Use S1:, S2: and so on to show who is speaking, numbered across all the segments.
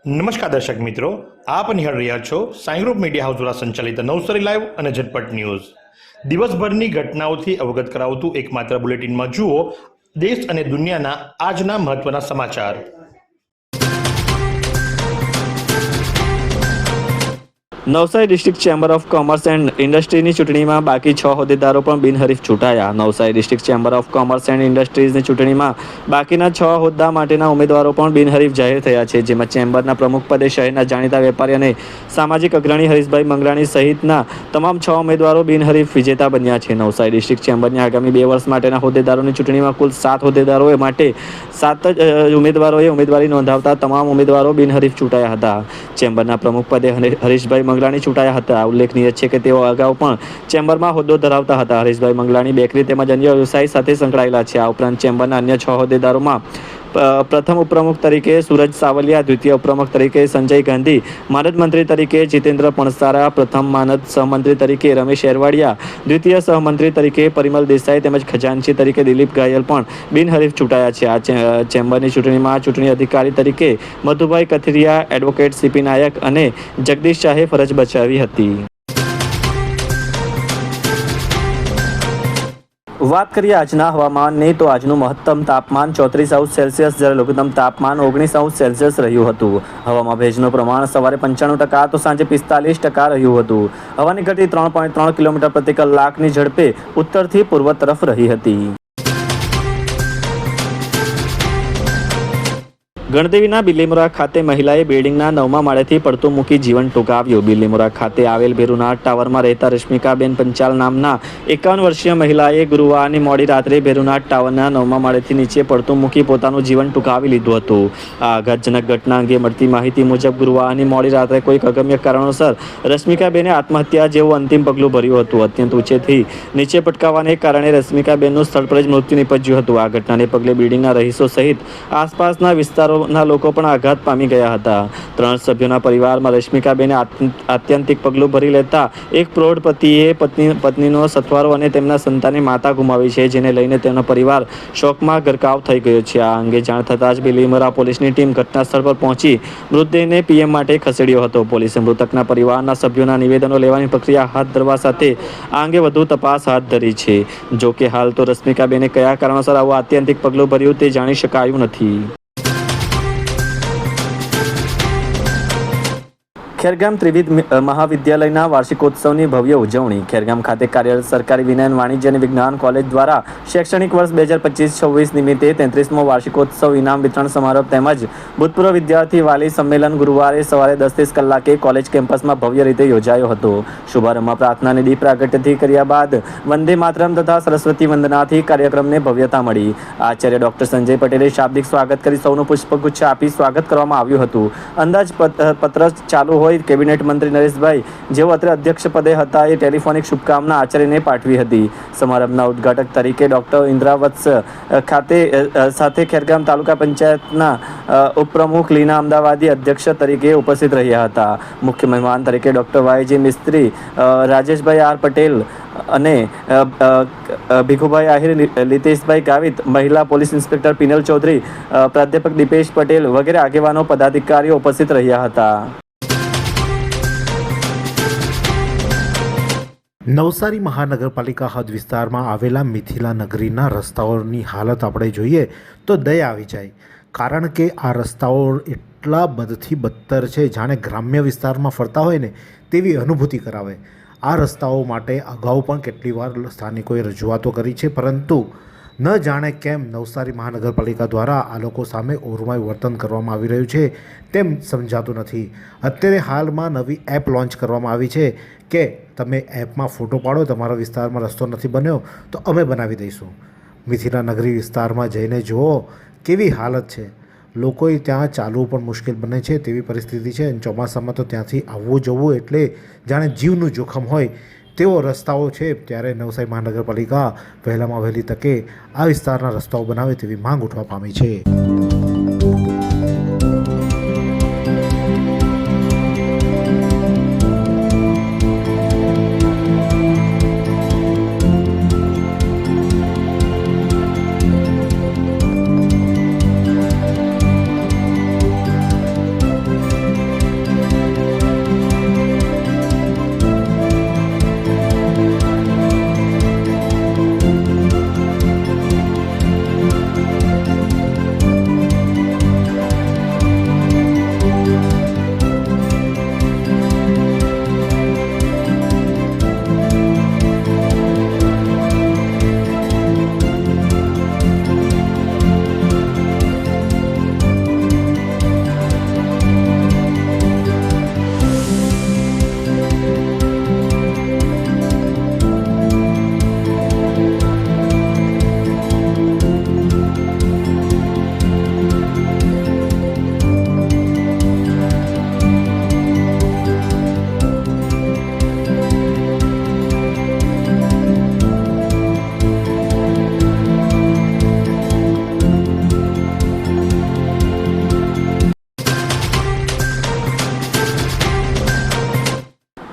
S1: નમસ્કાર દર્શક મિત્રો, આપ નિહાળ રહ્યા છો સાઈ ગ્રુપ મીડિયા હાઉસ દ્વારા સંચાલિત નવસારી લાઈવ અને ઝટપટ ન્યૂઝ. દિવસભરની ઘટનાઓથી અવગત કરાવતું એકમાત્ર બુલેટિનમાં જુઓ દેશ અને દુનિયાના આજના મહત્વના સમાચાર.
S2: Navsari district chamber of commerce and ઇન્ડસ્ટ્રીની ચૂંટણીમાં બાકી 6 હોદ્દેદારો પણ બિનહરીફ ચૂંટાયા. Navsari district chamber of commerce and ઇન્ડસ્ટ્રીઝની ચૂંટણીમાં બાકીના 6 હોદ્દા માટેના ઉમેદવારો પણ બિનહરીફ જાહેર થયા છે, જેમાં ચેમ્બરના પ્રમુખ પદે શહેરના જાણીતા વેપારી અને સામાજિક અગ્રણી હરીશભાઈ મંગલાણી સહિતના તમામ 6 ઉમેદવારો બિનહરીફ વિજેતા બન્યા છે. નવસારી ડિસ્ટ્રિક્ટ ચેમ્બરની આગામી 2 વર્ષ માટેના હોદ્દેદારોની ચૂંટણીમાં કુલ 7 હોદ્દેદારો માટે 7 જ ઉમેદવારોએ ઉમેદવારી નોંધાવતા તમામ ઉમેદવારો બિનહરીફ ચૂંટાયા હતા. ચેમ્બરના પ્રમુખ પદે હરીશભાઈ મંગલાણી ચૂંટાયા હતા. ઉલ્લેખનીય છે કે તેઓ અગાઉ પણ ચેમ્બરમાં હોદ્દો ધરાવતા હતા. હરીશભાઈ મંગલાણી બેકરી તેમજ અન્ય વ્યવસાય સાથે સંકળાયેલા છે. આ ઉપરાંત ચેમ્બરના અન્ય 6 હોદ્દેદારોમાં પ્રથમ ઉપપ્રમુખ તરીકે સૂરજ સાવલિયા, દ્વિતીય ઉપપ્રમુખ તરીકે સંજય ગાંધી, માનદ મંત્રી તરીકે જીતેન્દ્ર પણસારા, પ્રથમ માનદ સહમંત્રી તરીકે રમેશ એરવાડિયા, દ્વિતીય સહમંત્રી તરીકે પરિમલ દેસાઈ તેમજ ખજાનચી તરીકે દિલીપ ગાયલ પણ બિનહરીફ ચૂંટાયા છે. આ ચેમ્બરની ચૂંટણીમાં ચૂંટણી અધિકારી તરીકે મધુભાઈ કથિરિયા, એડવોકેટ સીપી નાયક અને જગદીશ શાહે ફરજ બજાવી હતી. વાત કરીએ આજના હવામાનની, તો આજનું મહત્તમ તાપમાન 34°C જ્યારે લઘુત્તમ તાપમાન 19°C રહ્યું હતું. હવામાં ભેજનું પ્રમાણ સવારે 95% તો સાંજે 45% રહ્યું હતું. હવાની ગતિ 3.3 કિલોમીટર પ્રતિ કલાકની ઝડપે ઉત્તરથી પૂર્વ તરફ રહી હતી. ગણદેવીના બિલીમોરા ખાતે મહિલાએ બિલ્ડિંગના 9મા માળેથી પડતું મૂકી જીવન ટૂંકાવ્યું. બિલીમોરા ખાતે આવેલ ભેરુનાથ ટાવરમાં રહેતા રશ્મિકાબેન પંચાલ નામના 51 વર્ષીય મહિલાએ ગુરુવારની મોડી રાત્રે ભેરુનાથ ટાવરના 9મા માળેથી નીચે પડતું મૂકી પોતાનું જીવન ટૂંકાવી લીધું હતું. આ આઘાતજનક ઘટના અંગે મળતી માહિતી મુજબ ગુરુવારની મોડી રાત્રે કોઈક અગમ્ય કારણોસર રશ્મિકાબેને આત્મહત્યા જેવું અંતિમ પગલું ભર્યું હતું. અત્યંત ઊંચેથી નીચે પટકાવવાને કારણે રશ્મિકાબેનનું સ્થળ પર જ મૃત્યુ નિપજ્યું હતું. આ ઘટનાને પગલે બિલ્ડિંગના રહીશો સહિત આસપાસના વિસ્તારો ના લોકો પણ આઘાત પામી ગયા હતા. 3 સભ્યોના પરિવારમાં રશ્મિકાબેને આત્યંતિક પગલું ભરી લેતા એક પ્રૌઢ પતિએ પત્નીનો સથવારો અને તેમના સંતાનની માતા ગુમાવી છે, જેને લઈને તેમનો પરિવાર શોકમાં ગરકાવ થઈ ગયો છે. આ અંગે જાણ થતાં જ બિલીમોરા પોલીસની ટીમ ઘટના સ્થળ પર પહોંચી મૃતદેહને પીએમ માટે ખસેડ્યો હતો. પોલીસે મૃતકના પરિવારના સભ્યોના નિવેદનો લેવાની પ્રક્રિયા હાથ ધરવા સાથે આ અંગે વધુ તપાસ હાથ ધરી છે. જો કે હાલ તો રશ્મિકાબેને કયા કારણોસર આવું આત્યંતિક પગલું ભર્યું તે જાણી શકાયું નથી. ખેરગામ ત્રિવિધ મહાવિદ્યાલયના વાર્ષિકોત્સવની ભવ્ય ઉજવણી. ખેરગામ ખાતે કાર્યરત સરકારી વિજ્ઞાન, વાણિજ્ય અને વિજ્ઞાન કોલેજ દ્વારા શૈક્ષણિક વર્ષ 2025-26 નિમિત્તે 33મો વાર્ષિકોત્સવ ઇનામ વિતરણ સમારોહ તેમજ ભૂતપૂર્વ વિદ્યાર્થી વાલી સંમેલન ગુરુવારે સવારે 10:30 કલાકે કોલેજ કેમ્પસમાં ભવ્ય રીતે યોજાયો હતો. શુભારંભમાં પ્રાર્થનાની દીપ પ્રાગટ્યથી કર્યા બાદ વંદે માતરમ તથા સરસ્વતી વંદનાથી કાર્યક્રમને ભવ્યતા મળી. આચાર્ય ડોક્ટર સંજય પટેલે શાબ્દિક સ્વાગત કરી સૌનું પુષ્પગુચ્છ આપી સ્વાગત કરવામાં આવ્યું હતું. અંદાજપત્ર ચાલુ હોય કેબિનેટ મંત્રી નરેશભાઈ, જેઓ અત્રે અધ્યક્ષ પદે હતા, એ ટેલિફોનિક શુભકામના આચાર્યને પાઠવી હતી. સમારંભના ઉદ્ઘાટક તરીકે ડોક્ટર ઇન્દ્રાવત્સ સાથે ખેરગામ તાલુકા પંચાયતના ઉપપ્રમુખ લીના અમદાવાદી અધ્યક્ષ તરીકે ઉપસ્થિત રહ્યા હતા. મુખ્ય મહેમાન તરીકે ડોક્ટર વાયજી મિસ્ત્રી, રાજેશભાઈ આર પટેલ અને ભીખુભાઈ આહિર, લીતેશભાઈ ગાવિત, મહિલા પોલીસ ઇન્સ્પેક્ટર પિનલ ચૌધરી, પ્રાધ્યાપક દીપેશ પટેલ વગેરે આગેવાનો પદાધિકારીઓ ઉપસ્થિત રહ્યા હતા.
S3: નવસારી મહાનગરપાલિકા હદ વિસ્તારમાં આવેલા મિથિલા નગરીના રસ્તાઓની હાલત આપણે જોઈએ તો દયા આવી જાય. કારણ કે આ રસ્તાઓ એટલા બદથી બદતર છે, જાણે ગ્રામ્ય વિસ્તારમાં ફરતા હોય ને તેવી અનુભૂતિ કરાવે. આ રસ્તાઓ માટે અગાઉ પણ કેટલી વાર સ્થાનિકોએ રજૂઆતો કરી છે, પરંતુ ન જાણે કેમ નવસારી મહાનગરપાલિકા દ્વારા આ લોકો સામે ઓરમાયું વર્તન કરવામાં આવી રહ્યું છે તેમ સમજાતું નથી. અત્યારે હાલમાં નવી એપ લોન્ચ કરવામાં આવી છે કે તમે એપમાં ફોટો પાડો, તમારા વિસ્તારમાં રસ્તો નથી બન્યો તો અમે બનાવી દઈશું. મિથિલા નગરી વિસ્તારમાં જઈને જુઓ કેવી હાલત છે. લોકોએ ત્યાં ચાલવું પણ મુશ્કેલ બને છે તેવી પરિસ્થિતિ છે. અને ચોમાસામાં તો ત્યાંથી આવવું જવું એટલે જાણે જીવનું જોખમ હોય તેવો રસ્તાઓ છે. ત્યારે નવસારી મહાનગરપાલિકા વહેલામાં વહેલી તકે આ વિસ્તારના રસ્તાઓ બનાવે તેવી માંગ ઉઠવા પામી છે.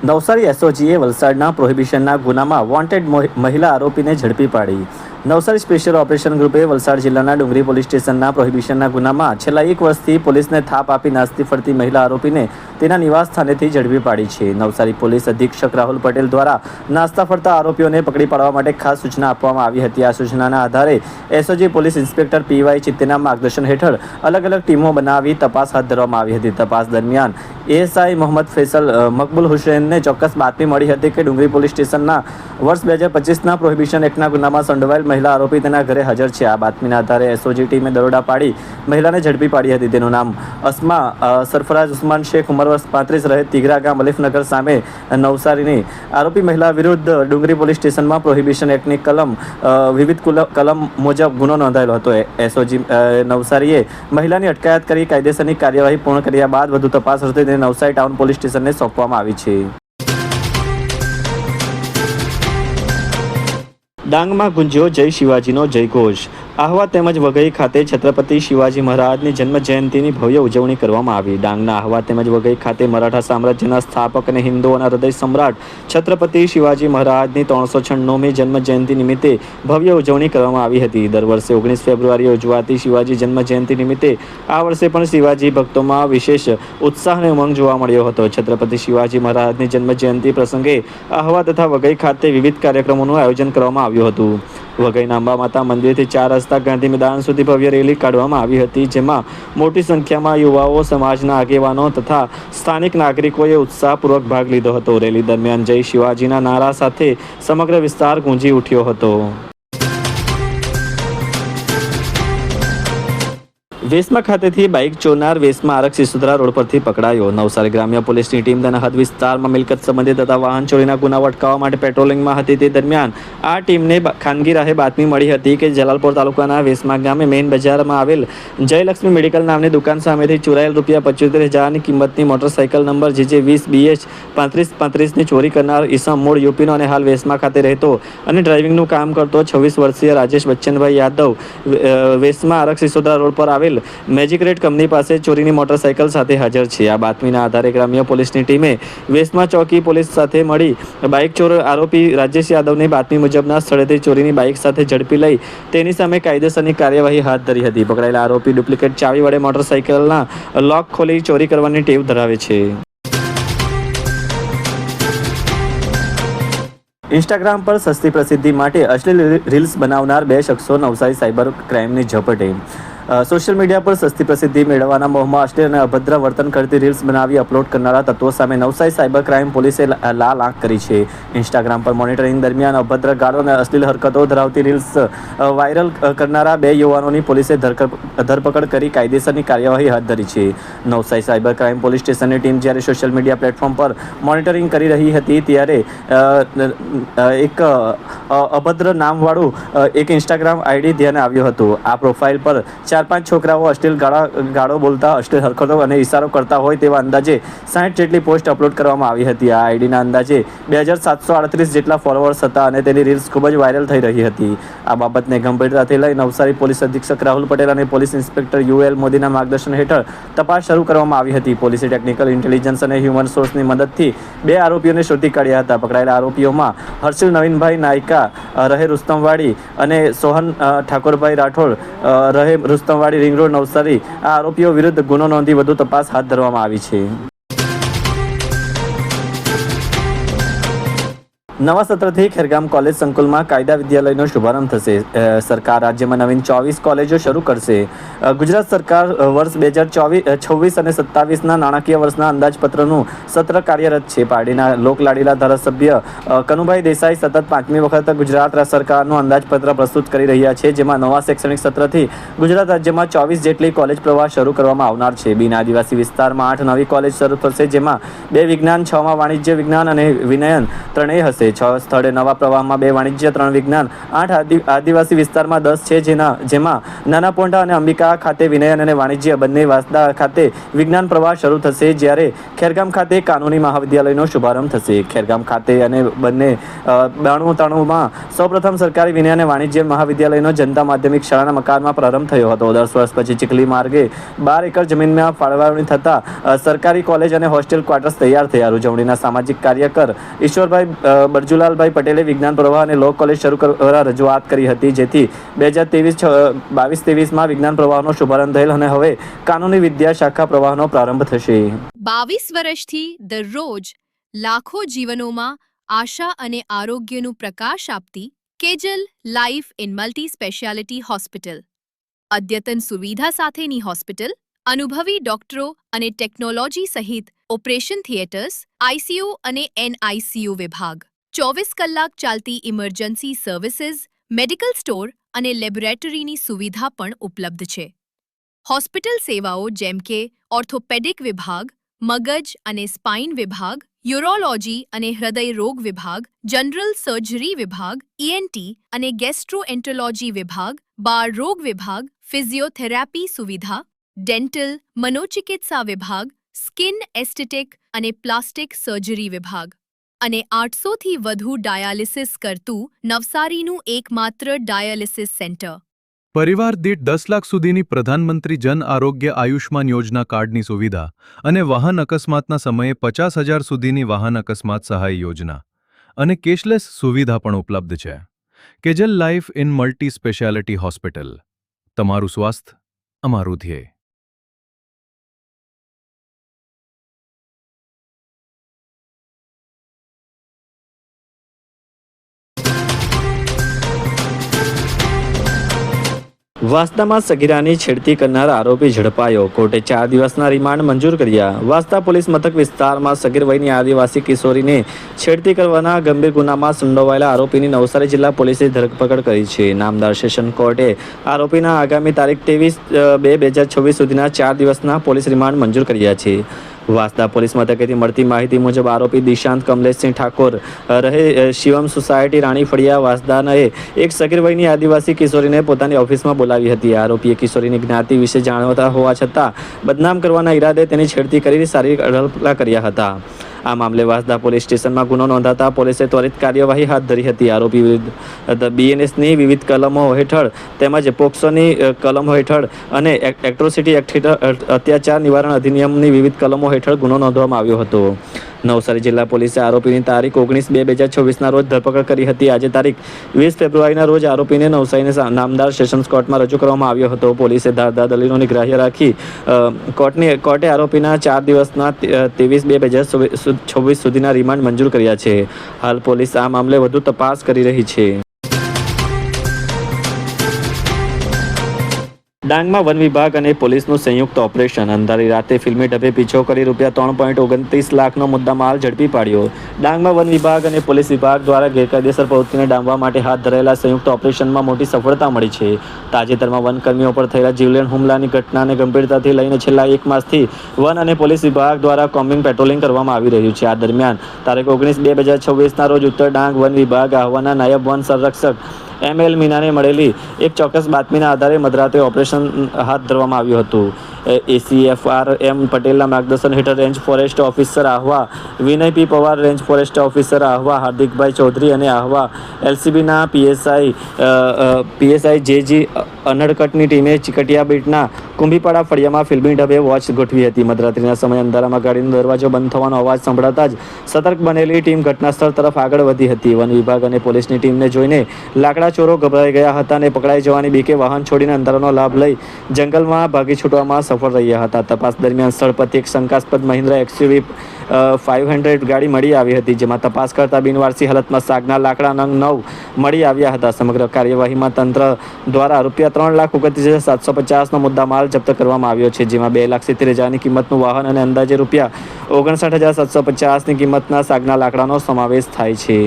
S2: નવસારી એસઓજીએ વલસાડના પ્રોહિબિશનના ગુનામાં વોન્ટેડ મહિલા આરોપીને ઝડપી પાડી. નવસારી સ્પેશિયલ ઓપરેશન ગ્રુપે વલસાડ જિલ્લાના ડુંગરી પોલીસ સ્ટેશનના પ્રોહિબિશનના ગુનામાં છેલ્લા 1 વર્ષથી પોલીસને થાપ આપી નાસતી ફરતી મહિલા આરોપીને તેના નિવાસ સ્થાનેથી ઝડપી પાડી છે. નવસારી પોલીસ અધિક્ષક રાહુલ પટેલ દ્વારા નાસ્તા ફરતા આરોપીઓને પકડી પાડવા માટે ખાસ સૂચના આપવામાં આવી હતી. આ સૂચનાના આધારે એસઓજી પોલીસ ઇન્સ્પેક્ટર પીવાય ચિત્તેના માર્ગદર્શન હેઠળ અલગ અલગ ટીમો બનાવી તપાસ હાથ ધરવામાં આવી હતી. તપાસ દરમિયાન એએસઆઈ મોહમ્મદ ફૈસલ મકબૂલ હુસૈનને ચોક્કસ બાતમી મળી હતી કે ડુંગરી પોલીસ સ્ટેશનના વર્ષ 2025ના પ્રોહિબિશન એક્ટના ગુનામાં સંડોવાયેલ મહિલા આરોપી તેના ઘરે હાજર છે. આ બાતમીના આધારે એસઓજી ટીમે દરોડા પાડી મહિલાને ઝડપી પાડી હતી. તેનું નામ અસ્મા સરફરાજ ઉસ્માન શેખ, ઉંમર વર્ષ 35, રહે તિગરા ગામ, અલીફનગર સામે નવસારીની. આરોપી મહિલા વિરુદ્ધ ડુંગરી પોલીસ સ્ટેશનમાં પ્રોહિબિશન એક્ટની વિવિધ કલમ મુજબ ગુનો નોંધાયેલો હતો. એસઓજી નવસારીએ મહિલાની અટકાયત કરી કાયદેસરની કાર્યવાહી પૂર્ણ કર્યા બાદ વધુ તપાસ અર્થે તેને નવસારી ટાઉન પોલીસ સ્ટેશનને સોંપવામાં આવી છે. ડાંગમાં ગુંજ્યો જય શિવાજીનો જયઘોષ. આહવા તેમજ વઘઈ ખાતે છત્રપતિ શિવાજી મહારાજની જન્મ જયંતિની ભવ્ય ઉજવણી કરવામાં આવી. ડાંગના આહવા તેમજ વઘઈ ખાતે મરાઠા સામ્રાજ્યના સ્થાપક અને હિન્દુઓના હૃદય સમ્રાટ છત્રપતિ શિવાજી મહારાજની 396મી જન્મ જયંતિ નિમિત્તે ભવ્ય ઉજવણી કરવામાં આવી હતી. દર વર્ષે 19 ફેબ્રુઆરીએ ઉજવાતી શિવાજી જન્મ જયંતિ નિમિત્તે આ વર્ષે પણ શિવાજી ભક્તોમાં વિશેષ ઉત્સાહ અને ઉમંગ જોવા મળ્યો હતો. છત્રપતિ શિવાજી મહારાજની જન્મ જયંતિ પ્રસંગે આહવા તથા વઘઈ ખાતે વિવિધ કાર્યક્રમોનું આયોજન કરવામાં આવ્યું હતું. વઘઈના અંબા માતા મંદિરથી 4 રસ્તા ગાંધી મેદાન સુધી ભવ્ય રેલી કાઢવામાં આવી હતી, જેમાં મોટી સંખ્યામાં યુવાઓ, સમાજના આગેવાનો તથા સ્થાનિક નાગરિકોએ ઉત્સાહપૂર્વક ભાગ લીધો હતો. રેલી દરમિયાન જય શિવાજીના નારા સાથે સમગ્ર વિસ્તાર ગુંજી ઉઠ્યો હતો. વેસમા ખાતેથી બાઇક ચોરનાર વેસમા આરક્ષી સુધરા રોડ પરથી પકડાયો. નવસારી ગ્રામ્ય પોલીસની ટીમ તેના હદ વિસ્તારમાં મિલકત સંબંધિત તથા વાહન ચોરીના ગુનાઓ અટકાવવા માટે પેટ્રોલિંગમાં હતી. તે દરમિયાન આ ટીમને ખાનગી રાહે બાતમી મળી હતી કે જલાલપોર તાલુકાના વેસમા ગામે મેઇન બજારમાં આવેલ જયલક્ષ્મી મેડિકલ નામની દુકાન સામેથી ચોરાયેલ ₹75,000ની કિંમતની મોટરસાઇકલ નંબર JJ 20BH 3535ની ચોરી કરનાર ઈસમ મૂળ યુપીનો અને હાલ વેસમા ખાતે રહેતો અને ડ્રાઇવિંગનું કામ કરતો 26 વર્ષીય રાજેશ બચ્ચનભાઈ યાદવ વેસમા આરક્ષી સુધરા રોડ પર આવેલ મેજિક રેડ કંપની પાસે ચોરીની મોટરસાઇકલ સાથે હાજર છે. આ બાતમીના આધારે ગ્રામ્ય પોલીસની ટીમે વેસમા ચોકી પોલીસ સાથે મળી બાઇક ચોર આરોપી રાજેશ યાદવની બાતમી મુજબના સ્થળેથી ચોરીની બાઇક સાથે ઝડપી લઈ તેની સામે કાયદેસરની કાર્યવાહી હાથ ધરી હતી. પકડાયેલા આરોપી ડુપ્લિકેટ ચાવી વડે મોટરસાઇકલના લોક ખોલી ચોરી કરવાની ટેવ ધરાવે છે. ઇન્સ્ટાગ્રામ પર સસ્તી પ્રસિદ્ધિ માટે અશ્લીલ રીલ્સ બનાવનાર 2 શખ્સો નવસારી સાયબર ક્રાઇમની ઝપટે. સોશિયલ મીડિયા પર સસ્તી પ્રસિદ્ધિ મેળવવાના મોહમાં અશ્લીલ અને અભદ્ર વર્તન કરતી રીલ્સ બનાવી અપલોડ કરનારા તત્વો સામે નવસારી સાયબર ક્રાઇમ પોલીસે લાલ આંખ કરી છે. ઇન્સ્ટાગ્રામ પર મોનિટરિંગ દરમિયાન અભદ્ર ગાળો અને અશ્લીલ હરકતો ધરાવતી રીલ્સ વાયરલ કરનારા 2 યુવાનોની પોલીસે ધરપકડ કરી કાયદેસરની કાર્યવાહી હાથ ધરી છે. નવસારી સાયબર ક્રાઇમ પોલીસ સ્ટેશનની ટીમ જ્યારે સોશિયલ મીડિયા પ્લેટફોર્મ પર મોનિટરિંગ કરી રહી હતી ત્યારે એક અભદ્ર નામવાળું એક ઇન્સ્ટાગ્રામ આઈડી ધ્યાને આવ્યું હતું. આ પ્રોફાઇલ પર 4-5 છોકરાઓ અશ્લીલ ગાળો બોલતા, અશ્લીલ હરકતો અને ઇશારો કરતા હોય તેવા અંદાજે 60 જેટલી પોસ્ટ અપલોડ કરવામાં આવી હતી. આ આઈડીના અંદાજે 2738 જેટલા ફોલોઅર્સ હતા અને તેની રીલ્સ ખૂબ જ વાયરલ થઈ રહી હતી. આ બાબતને ગંભીરતાથી લઈ નવસારી પોલીસ અધિક્ષક રાહુલ પટેલ અને પોલીસ ઇન્સ્પેક્ટર UL મોદીના માર્ગદર્શન હેઠળ તપાસ શરૂ કરવામાં આવી હતી. પોલીસે ટેકનિકલ ઇન્ટેલિજન્સ અને હ્યુમન સોર્સની મદદથી 2 આરોપીઓને શોધી કાઢ્યા હતા. પકડાયેલા આરોપીઓમાં હર્ષિલ નવીનભાઈ નાયકા રહે રુસ્તમવાડી અને સોહન ઠાકોરભાઈ રાઠોડ રહે રુસ્તમવાડી રિંગ રોડ નવસારી. આ આરોપીઓ વિરુદ્ધ ગુનો નોંધી વધુ તપાસ હાથ ધરવામાં આવી છે. નવા સત્રથી ખેરગામ કોલેજ સંકુલમાં કાયદા વિદ્યાલયનો શુભારંભ થશે. સરકાર રાજ્યમાં નવીન 24 કોલેજો શરૂ કરશે. ગુજરાત સરકાર વર્ષ 2026 અને 27ના નાણાકીય વર્ષના અંદાજપત્રનું સત્ર કાર્યરત છે. પાર્ટીના લોકલાડીલા ધારાસભ્ય કનુભાઈ દેસાઈ સતત 5મી વખત ગુજરાત સરકારનું અંદાજપત્ર પ્રસ્તુત કરી રહ્યા છે, જેમાં નવા શૈક્ષણિક સત્રથી ગુજરાત રાજ્યમાં 24 જેટલી કોલેજ પ્રવાહ શરૂ કરવામાં આવનાર છે. બિન આદિવાસી વિસ્તારમાં 8 નવી કોલેજ શરૂ થશે, જેમાં 2 વિજ્ઞાન, 6માં વાણિજ્ય વિજ્ઞાન અને વિનયન ત્રણેય હશે. થશે. 6 સ્થળે નવા પ્રવાહમાં 2 વાણિજ્ય, 3 વિજ્ઞાન, 8 આદિવાસી વિસ્તારમાં 10 છે, જેમાં નાના પોંઢા અને અંબિકા ખાતે વિનયન અને વાણિજ્ય, બંને વાંસદા ખાતે વિજ્ઞાન પ્રવાહ શરૂ થશે, જ્યારે ખેરગામ ખાતે કાનૂની મહાવિદ્યાલયનો શુભારંભ થશે. ખેરગામ ખાતે અને બંને 92-93માં સૌપ્રથમ સરકારી વિનય અને વાણિજ્ય મહાવિદ્યાલયનો જનતા માધ્યમિક શાળાના મકાનમાં પ્રારંભ થયો હતો. 10 વર્ષ પછી ચીખલી માર્ગે 12 એકર જમીનમાં ફાળવણી થતા સરકારી કોલેજ અને હોસ્ટેલ ક્વાર્ટર્સ તૈયાર થયા. ઉજવણીના સામાજિક કાર્યકર ઈશ્વરભાઈ બરજુલાલભાઈ પટેલે વિજ્ઞાન પ્રવાહ અને લો કોલેજ શરૂ કરવા રજૂઆત કરી હતી, જેથી 2022-23માં વિજ્ઞાન પ્રવાહનો શુભારંભ થયેલ અને હવે કાનૂની વિદ્યા શાખા પ્રવાહનો પ્રારંભ થશે.
S4: 22 વર્ષથી દરરોજ લાખો જીવનોમાં આશા અને આરોગ્યનું પ્રકાશ આપતી Kejal life in multi speciality hospital. અદ્યતન સુવિધા સાથેની હોસ્પિટલ, અનુભવી ડોક્ટરો અને ટેકનોલોજી સહિત ઓપરેશન થિયેટર્સ, આઈસીયુ અને NICU વિભાગ, 24 કલાક ચાલતી ઇમરજન્સી સર્વિસીસ, મેડિકલ સ્ટોર અને લેબોરેટરીની સુવિધા પણ ઉપલબ્ધ છે. હોસ્પિટલ સેવાઓ જેમ કે ઓર્થોપેડિક વિભાગ, મગજ અને સ્પાઇન વિભાગ, યુરોલોજી અને હૃદય રોગ વિભાગ, જનરલ સર્જરી વિભાગ, ENT અને ગેસ્ટ્રોએન્ટરોલોજી વિભાગ, બાળ રોગ વિભાગ, ફિઝિયોથેરાપી સુવિધા, ડેન્ટલ, મનોચિકિત્સા વિભાગ, સ્કિન એસ્થેટિક અને પ્લાસ્ટિક સર્જરી વિભાગ અને 800થી વધુ ડાયાલિસિસ કરતું નવસારીનું એકમાત્ર ડાયાલિસિસ સેન્ટર.
S5: પરિવાર દીઠ 10 લાખ સુધીની પ્રધાનમંત્રી જન આરોગ્ય આયુષ્માન યોજના કાર્ડની સુવિધા અને વાહન અકસ્માતના સમયે 50,000 સુધીની વાહન અકસ્માત સહાય યોજના અને કેશલેસ સુવિધા પણ ઉપલબ્ધ છે. Kejal life in multi speciality hospital. તમારું સ્વાસ્થ્ય અમારું ધ્યેય.
S2: વાંસદામાં સગીરાની છેડતી કરનાર આરોપી ઝડપાયો. કોર્ટે 4 દિવસના રિમાન્ડ મંજૂર કર્યા. વાંસદા પોલીસ મથક વિસ્તારમાં સગીર વયની આદિવાસી કિશોરીને છેડતી કરવાના ગંભીર ગુનામાં સંડોવાયેલા આરોપીની નવસારી જિલ્લા પોલીસે ધરપકડ કરી છે. નામદાર સેશન કોર્ટે આરોપીના આગામી તારીખ 23/2/2026 સુધીના 4 દિવસના પોલીસ રિમાન્ડ મંજૂર કર્યા છે. વાંસદા પોલીસ મથકેથી મળતી માહિતી મુજબ આરોપી દિશાંત કમલેશસિંહ ઠાકોર રહે શિવમ સોસાયટી રાણી ફળિયા વાંસદાનાએ એક સગીર વયની આદિવાસી કિશોરીને પોતાની ઓફિસમાં બોલાવી હતી. આરોપીએ કિશોરીની જ્ઞાતિ વિશે જાણતા હોવા છતાં બદનામ કરવાના ઈરાદે તેની છેડતી કરી શારીરિક અડપલા કર્યા હતા. આ મામલે વાંસદા પોલીસ સ્ટેશનમાં ગુનો નોંધાતા પોલીસે ત્વરિત કાર્યવાહી હાથ ધરી હતી. આરોપી વિરુદ્ધ BNSની વિવિધ કલમો હેઠળ તેમજ પોક્સોની કલમો હેઠળ અને એટ્રોસિટી એક્ટ હેઠળ અત્યાચાર નિવારણ અધિનિયમની વિવિધ કલમો હેઠળ ગુનો નોંધવામાં આવ્યો હતો. નવસારી જિલ્લા પોલીસે આરોપીની તારીખ 19/2/2026ના રોજ ધરપકડ કરી હતી. આજે તારીખ 20 ફેબ્રુઆરીના રોજ આરોપીને નવસારીના નામદાર સેશન્સ કોર્ટમાં રજૂ કરવામાં આવ્યો હતો. પોલીસે ધારદાર દલીલોની ગ્રાહ્ય રાખી કોર્ટે આરોપીના 4 દિવસના 23/2/2026 સુધીના રિમાન્ડ મંજૂર કર્યા છે. હાલ પોલીસ આ મામલે વધુ તપાસ કરી રહી છે. ડાંગમાં વન વિભાગ અને પોલીસનું સંયુક્ત ઓપરેશન. અંધારી રાતે ફિલ્મી ઢબે પીછો કરી ₹3.29 લાખનો મુદ્દામાલ ઝડપી પાડ્યો. ડાંગમાં વન વિભાગ અને પોલીસ વિભાગ દ્વારા ગેરકાયદેસર પ્રવૃત્તિને ડામવા માટે હાથ ધરાયેલા સંયુક્ત ઓપરેશનમાં મોટી સફળતા મળી છે. તાજેતરમાં વનકર્મીઓ પર થયેલા જીવલેણ હુમલાની ઘટનાને ગંભીરતાથી લઈને છેલ્લા 1 માસથી વન અને પોલીસ વિભાગ દ્વારા કોમ્બિંગ પેટ્રોલિંગ કરવામાં આવી રહ્યું છે. આ દરમિયાન તારીખ 19/2/2026ના રોજ ઉત્તર ડાંગ વન વિભાગ આહવાના નાયબ વન સંરક્ષક ML મીનાને મળેલી એક ચોક્કસ બાતમીના આધારે મધરાતે ઓપરેશન હાથ ધરવામાં આવ્યું હતું. ACFR પટેલના માર્ગદર્શન હેઠળ range forest officer Ahwa Vinay P Pawar, range forest officer Ahwa હાર્દિકભાઈ ચૌધરી અને આહવા LCBના PSI JG અનડકટની ટીમે ચીકટિયા બીટના કુંભીપાડા ફળિયામાં ફિલ્મી ઢબે વોચ ગોઠવી હતી. મધરાત્રિના સમયે અંધારામાં ગાડીનો દરવાજો બંધ થવાનો અવાજ સંભળાતા જ સતર્ક બનેલી ટીમ ઘટનાસ્થળ તરફ આગળ વધી હતી. વન વિભાગ અને પોલીસની ટીમને જોઈને લાકડા ચોરો ગભરાઈ ગયા હતા અને પકડાઈ જવાની બીકે વાહન છોડીને અંધારાનો લાભ લઈ જંગલમાં ભાગી છૂટવામાં સફળ રહ્યા હતા. તપાસ દરમિયાન સ્થળ પરથી એક શંકાસ્પદ મહિન્દ્રા XUV 500 ગાડી મળી આવી હતી, જેમાં તપાસ કરતા બિનવારસી હાલતમાં સાગના લાકડા નંગ 9 મળી આવ્યા હતા. સમગ્ર કાર્યવાહીમાં તંત્ર દ્વારા ₹3,29,750નો મુદ્દામાલ જપ્ત કરવામાં આવ્યો છે, જેમાં 2,70,000ની કિંમતનું વાહન અને અંદાજે ₹59,750ની કિંમતના સાગના લાકડાનો સમાવેશ થાય છે.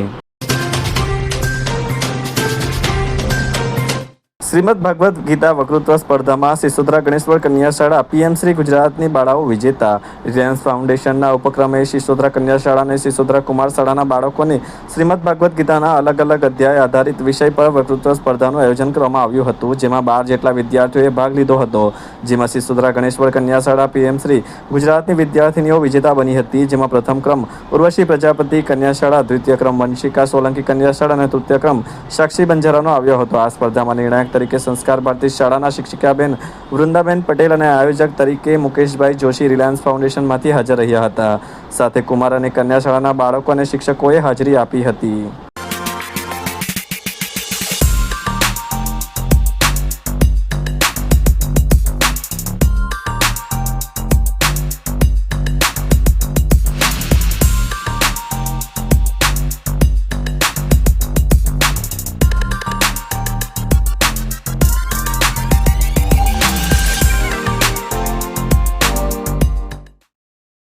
S2: શ્રીમદ ભાગવત ગીતા વક્તૃત્વ સ્પર્ધામાં સિસોદરા ગણેશ્વર કન્યા શાળા પીએમ શ્રી ગુજરાતની બાળાઓ વિજેતા. રિલાયન્સ ફાઉન્ડેશનના ઉપક્રમે સિસોદરા કન્યા શાળા અને સિસોદરા કુમાર શાળાના બાળકોને શ્રીમદ ભાગવત ગીતાના અલગ અલગ અધ્યાય આધારિત વિષય પર વક્તૃત્વ સ્પર્ધાનું આયોજન કરવામાં આવ્યું હતું, જેમાં 12 જેટલા વિદ્યાર્થીઓએ ભાગ લીધો હતો. જેમાં સિસોદરા ગણેશ્વર કન્યા શાળા પીએમ શ્રી ગુજરાતની વિદ્યાર્થીનીઓ વિજેતા બની હતી, જેમાં પ્રથમ ક્રમ ઉર્વશી પ્રજાપતિ કન્યા શાળા, દ્વિતીય ક્રમ વંશિકા સોલંકી કન્યા શાળા અને તૃતીય ક્રમ સાક્ષી બંજારાનો આવ્યો હતો. આ સ્પર્ધામાં નિર્ણાયક તરીકે સંસ્કાર ભારતી શાળાના શિક્ષિકાબેન વૃંદાબેન પટેલ અને આયોજક તરીકે મુકેશભાઈ જોશી રિલાયન્સ ફાઉન્ડેશનમાંથી હાજર રહ્યા હતા. સાથે કુમાર અને કન્યા શાળાના બાળકો અને શિક્ષકોએ હાજરી આપી હતી.